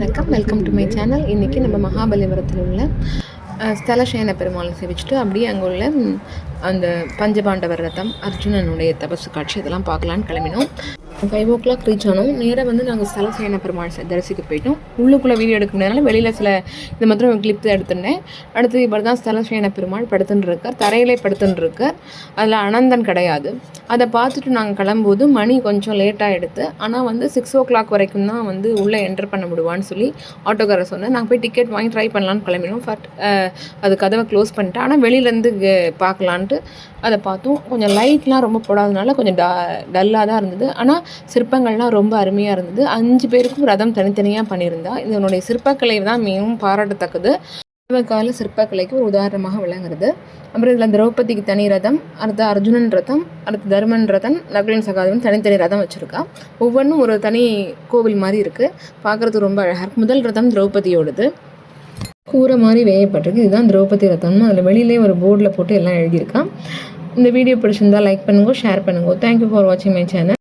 வணக்கம், welcome to my channel. இன்றைக்கி நம்ம மகாபலிபுரத்தில் உள்ள ஸ்தலசேன பெருமாளை சேவிச்சுட்டு அப்படியே அங்கே உள்ள அந்த பஞ்சபாண்டவர் ரதம், அர்ஜுனனுடைய தபசு காட்சி இதெல்லாம் பார்க்கலான்னு கிளம்பினோம். 5 o'clock ரீச் ஆனோம். நேராக நம்ம ஸ்தலசேன பெருமாள் தரிசிக்க போயிட்டோம். உள்ளுக்குள்ளே வீடியோ எடுக்க முடியாதனால வெளியில் சில இது மாத்திரம் கிளிப் எடுத்துட்டேன். அடுத்து இப்படி தான் ஸ்தலசேன பெருமாள் படுத்துன்னு இருக்கார், தரையிலே படுத்துன்னு இருக்கார். அதில் அனந்தன் கிடையாது. அதை பார்த்துட்டு நாங்கள் கிளம்பும்போது மணி கொஞ்சம் லேட்டாக எடுத்து, ஆனால் 6 o'clock வரைக்கும் தான் உள்ளே என்டர் பண்ண முடிவான்னு சொல்லி ஆட்டோக்காரர் சொன்னேன். நாங்கள் போய் டிக்கெட் வாங்கி ட்ரை பண்ணலான்னு கிளம்பினோம். பட் அது கதவை க்ளோஸ் பண்ணிட்டேன். ஆனால் வெளியிலேருந்து பார்க்கலான்ட்டு அதை பார்த்தோம். கொஞ்சம் லைட்லாம் ரொம்ப போடாதனால கொஞ்சம் டல்லாக தான் இருந்தது. ஆனால் சிற்பங்கள்லாம் ரொம்ப அருமையாக இருந்தது. 5 பேருக்கும் ரதம் தனித்தனியாக பண்ணியிருந்தா. இதனுடைய சிற்பக்கலை தான் மிகவும் பாராட்டத்தக்கது. கால சிற்பக்கலைக்கு ஒரு உதாரணமாக விளங்குறது. அப்புறம் இதில் திரௌபதிக்கு தனி ரதம், அடுத்து அர்ஜுனன் ரதம், அடுத்து தர்மன் ரதம், நகுலன் சகாதேவன் தனித்தனி ரதம் வச்சுருக்கா. ஒவ்வொன்றும் ஒரு தனி கோவில் மாதிரி இருக்குது. பார்க்குறதுக்கு ரொம்ப அழகாக இருக்குது. முதல் ரதம் திரௌபதியோடது, கூரை மாதிரி வேயப்பட்டிருக்கு. இதுதான் திரௌபதி ரதம்னு அதில் வெளியிலே ஒரு போர்டில் போட்டு எல்லாம் எழுதியிருக்கான். இந்த வீடியோ பிடிச்சிருந்தால் லைக் பண்ணுங்க, ஷேர் பண்ணுங்க. தேங்க்யூ ஃபார் வாட்சிங் மை சேனல்.